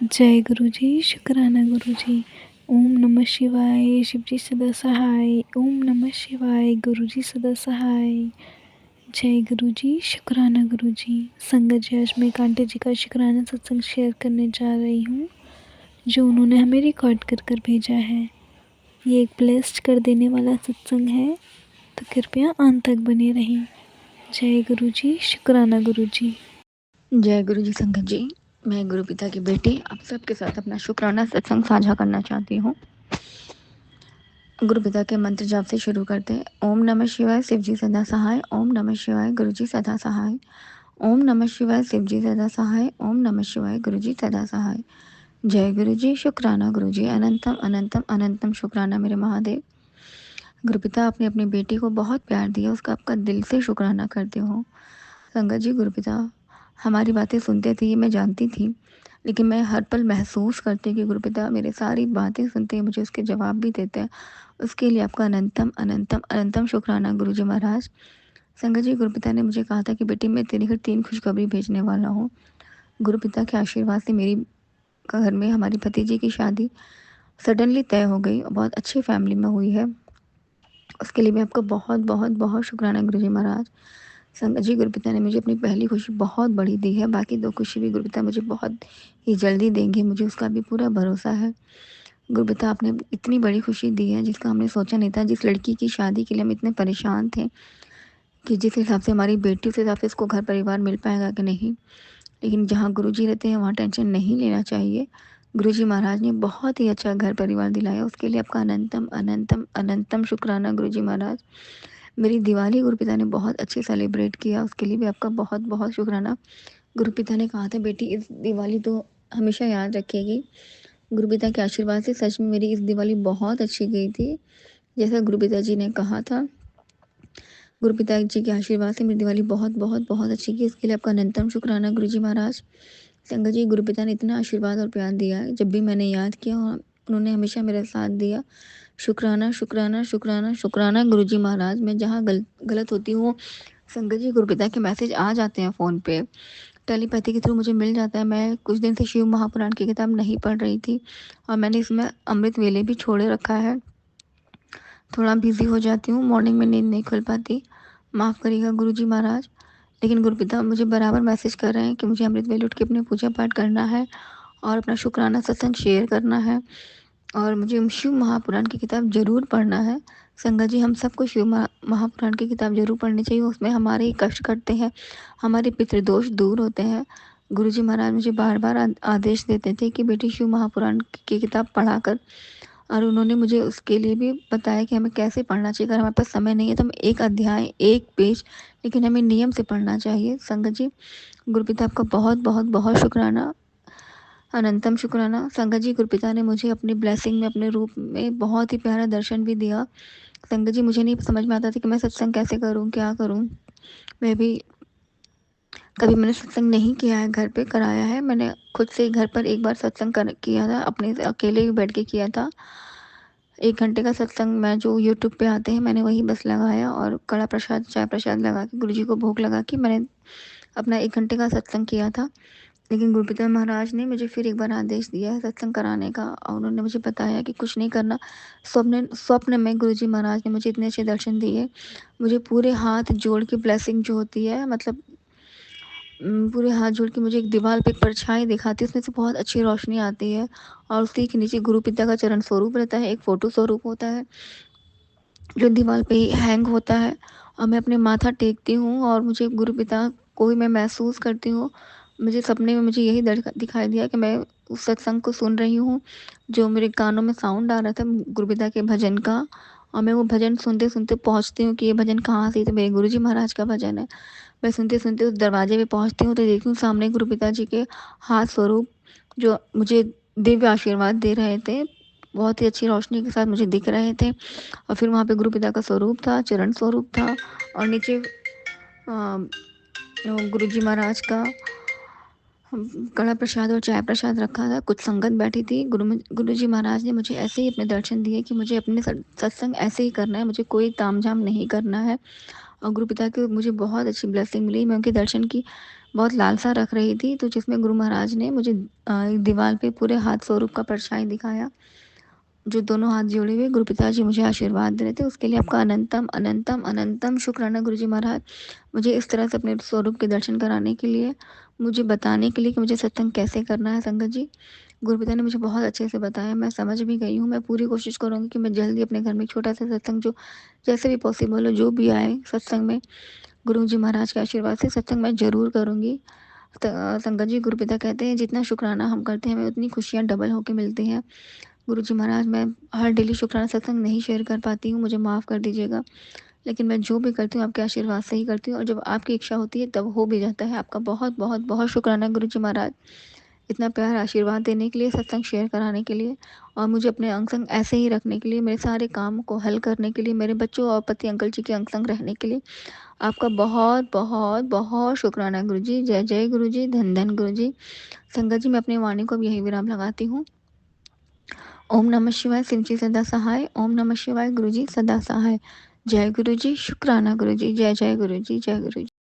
जय गुरु जी, शुक्राना गुरु जी। ओम नमः शिवाय, शिव जी सदा सहाय। ओम नमः शिवाय, गुरु जी सदा सहाय। जय गुरु जी, शुक्राना गुरु जी। संगत जी, आज मैं कांटे जी का शुक्राना सत्संग शेयर करने जा रही हूँ, जो उन्होंने हमें रिकॉर्ड कर कर भेजा है। ये एक ब्लेस्ड कर देने वाला सत्संग है, तो कृपया अंत तक बने रहें। जय गुरु जी, शुक्राना गुरु जी। जय गुरु जी। संगत जी, मैं गुरु पिता की बेटी आप सबके साथ अपना शुक्राना सत्संग साझा करना चाहती हूँ। गुरु पिता के मंत्र जाप से शुरू करते हैं। ओम नमः शिवाय, शिव जी सदा सहाय। ओम नमः शिवाय, गुरु जी सदा सहाय। ओम नमः शिवाय, शिव जी सदा सहाय। ओम नमः शिवाय, गुरु जी सदा सहाय। जय गुरु जी, शुक्राना गुरु जी। अनंतम अनंतम अनंतम शुक्राना मेरे महादेव। गुरु पिता, आपने अपनी बेटी को बहुत प्यार दिया, उसका आपका दिल से शुक्राना करती हूँ। संगत जी, गुरु पिता हमारी बातें सुनते थे, ये मैं जानती थी, लेकिन मैं हर पल महसूस करती कि गुरु पिता मेरे सारी बातें सुनते हैं, मुझे उसके जवाब भी देते हैं। उसके लिए आपका अनंतम अनंतम अनंतम शुक्राना गुरु जी महाराज। संगत जी, गुरु पिता ने मुझे कहा था कि बेटी मैं तेरे घर 3 खुशखबरी भेजने वाला हूँ। गुरु पिता के आशीर्वाद से मेरी घर में हमारी भतीजी की शादी सडनली तय हो गई और बहुत अच्छी फैमिली में हुई है। उसके लिए भी आपका बहुत बहुत बहुत शुक्राना गुरु जी महाराज। संगत जी, गुरुपिता ने मुझे अपनी पहली खुशी बहुत बड़ी दी है, बाकी 2 खुशी भी गुरुपिता मुझे बहुत ही जल्दी देंगे, मुझे उसका भी पूरा भरोसा है। गुरुपिता, आपने इतनी बड़ी खुशी दी है जिसका हमने सोचा नहीं था। जिस लड़की की शादी के लिए हम इतने परेशान थे कि जिस हिसाब से हमारी बेटी, उस हिसाब से इसको घर परिवार मिल पाएगा कि नहीं, लेकिन जहाँ गुरुजी रहते हैं वहाँ टेंशन नहीं लेना चाहिए। गुरुजी महाराज ने बहुत ही अच्छा घर परिवार दिलाया, उसके लिए आपका अनंतम अनंतम अनंतम शुक्राना गुरुजी महाराज। मेरी दिवाली गुरुपिता ने बहुत अच्छे सेलिब्रेट किया, उसके लिए भी आपका बहुत बहुत शुक्राना। गुरुपिता ने कहा था बेटी इस दिवाली तो हमेशा याद रखेगी। गुरुपिता के आशीर्वाद से सच में मेरी इस दिवाली बहुत अच्छी गई थी, जैसा गुरुपिता जी ने कहा था। गुरुपिता जी के आशीर्वाद से मेरी दिवाली बहुत बहुत बहुत अच्छी की, इसके लिए आपका अनंतम शुक्राना गुरुजी महाराज। संगत जी, गुरुपिता ने इतना आशीर्वाद और प्यार दिया है, जब भी मैंने याद किया और उन्होंने हमेशा मेरा साथ दिया। शुक्राना शुक्राना शुक्राना शुक्राना गुरुजी महाराज। मैं जहाँ गलत होती हूँ, संगत जी गुरुपिता के मैसेज आ जाते हैं फ़ोन पे, टेलीपैथी के थ्रू मुझे मिल जाता है। मैं कुछ दिन से शिव महापुराण की किताब नहीं पढ़ रही थी और मैंने इसमें अमृत वेले भी छोड़े रखा है। थोड़ा बिजी हो जाती हूँ, मॉर्निंग में नींद नहीं खुल पाती, माफ़ करिएगा गुरुजी महाराज। लेकिन गुरुपिता मुझे बराबर मैसेज कर रहे हैं कि मुझे अमृत वेले उठ के अपने पूजा पाठ करना है और अपना शुक्राना सत्संग शेयर करना है और मुझे शिव महापुराण की किताब ज़रूर पढ़ना है। संगत जी, हम सबको शिव महापुराण की किताब ज़रूर पढ़नी चाहिए, उसमें हमारे ही कष्ट कटते हैं, हमारे पितृदोष दूर होते हैं। गुरुजी महाराज मुझे बार बार आदेश देते थे कि बेटी शिव महापुराण की किताब पढ़ा कर, और उन्होंने मुझे उसके लिए भी बताया कि हमें कैसे पढ़ना चाहिए। अगर हमारे पास समय नहीं है तो हम एक अध्याय, एक पेज, लेकिन हमें नियम से पढ़ना चाहिए। संगत जी, गुरुपिता आपका बहुत बहुत बहुत शुक्राना, अनंतम शुक्राना। संगत जी, गुरुपिता ने मुझे अपनी ब्लेसिंग में, अपने रूप में बहुत ही प्यारा दर्शन भी दिया। संगत जी, मुझे नहीं समझ में आता था कि मैं सत्संग कैसे करूं, क्या करूं। मैं भी कभी मैंने सत्संग नहीं किया है, घर पे कराया है मैंने खुद से घर पर। एक बार सत्संग किया था, अपने से अकेले ही बैठ के किया था। 1 घंटे का सत्संग मैं जो यूट्यूब पे आते हैं मैंने वही बस लगाया और कड़ा प्रसाद, चाय प्रसाद लगा के गुरुजी को भोग लगा के मैंने अपना 1 घंटे का सत्संग किया था। लेकिन गुरुपिता महाराज ने मुझे फिर एक बार आदेश दिया है सत्संग कराने का, और उन्होंने मुझे बताया कि कुछ नहीं करना। स्वप्न स्वप्न में गुरुजी महाराज ने मुझे इतने अच्छे दर्शन दिए, मुझे पूरे हाथ जोड़ के ब्लेसिंग जो होती है, मतलब पूरे हाथ जोड़ के मुझे एक दीवार पे एक परछाई दिखाती है, उसमें से बहुत अच्छी रोशनी आती है और उसी के नीचे गुरु पिता का चरण स्वरूप रहता है, एक फ़ोटो स्वरूप होता है जो दीवार पे हैंग होता है, और मैं अपने माथा टेकती हूँ और मुझे गुरु पिता को ही मैं महसूस करती हूँ। मुझे सपने में मुझे यही दिखाई दिया कि मैं उस सत्संग को सुन रही हूँ, जो मेरे कानों में साउंड आ रहा था गुरु पिता के भजन का, और मैं वो भजन सुनते सुनते पहुँचती हूँ कि ये भजन कहाँ से, तो मेरे गुरु जी महाराज का भजन है। मैं सुनते सुनते उस दरवाजे पे पहुँचती हूँ तो देखती हूँ सामने गुरु पिता जी के हाथ स्वरूप, जो मुझे दिव्य आशीर्वाद दे रहे थे, बहुत ही अच्छी रोशनी के साथ मुझे दिख रहे थे। और फिर वहाँ पे गुरु पिता का स्वरूप था, चरण स्वरूप था, और नीचे गुरु जी महाराज का कड़ा प्रसाद और चाय प्रसाद रखा था। कुछ संगत बैठी थी। गुरु जी महाराज ने मुझे ऐसे ही अपने दर्शन दिए कि मुझे अपने सत्संग ऐसे ही करना है, मुझे कोई तामझाम नहीं करना है। और गुरु पिता की मुझे बहुत अच्छी ब्लेसिंग मिली, मैं उनके दर्शन की बहुत लालसा रख रही थी, तो जिसमें गुरु महाराज ने मुझे दीवार पे पूरे हाथ स्वरूप का परछाई दिखाया, जो दोनों हाथ जोड़े हुए गुरु पिताजी मुझे आशीर्वाद दे रहे थे। उसके लिए आपका अनंतम अनंतम अनंतम शुक्राना गुरुजी महाराज, मुझे इस तरह से अपने स्वरूप के दर्शन कराने के लिए, मुझे बताने के लिए कि मुझे सत्संग कैसे करना है। संगत जी, गुरु पिता ने मुझे बहुत अच्छे से बताया, मैं समझ भी गई हूँ। मैं पूरी कोशिश करूँगी कि मैं जल्दी अपने घर में एक छोटा सा सत्संग, जो जैसे भी पॉसिबल हो, जो भी आए सत्संग में, गुरु जी महाराज के आशीर्वाद से सत्संग मैं ज़रूर करूँगी। संगत जी, गुरु पिता कहते हैं जितना शुक्राना हम करते हैं हमें उतनी खुशियाँ डबल होके मिलती हैं। गुरु जी महाराज, मैं हर डेली शुक्राना सत्संग नहीं शेयर कर पाती हूँ, मुझे माफ़ कर दीजिएगा। लेकिन मैं जो भी करती हूँ आपके आशीर्वाद से ही करती हूँ, और जब आपकी इच्छा होती है तब हो भी जाता है। आपका बहुत बहुत बहुत शुक्राना गुरु जी महाराज, इतना प्यार आशीर्वाद देने के लिए, सत्संग शेयर कराने के लिए, और मुझे अपने अंग संग ऐसे ही रखने के लिए, मेरे सारे काम को हल करने के लिए, मेरे बच्चों और पति अंकल जी के अंग संग रहने के लिए आपका बहुत बहुत बहुत शुक्राना गुरु जी। जय जय गुरु जी, धन धन गुरु जी। संगत जी, मैं अपनी वाणी को अब यही विराम लगाती हूँ। ओम नमः शिवाय, सिंची सदा सहाय। ओम नमः शिवाय, गुरु जी सदा सहाय। जय गुरु जी, शुक्राना गुरु जी। जय जय गुरु जी, जय गुरु जी।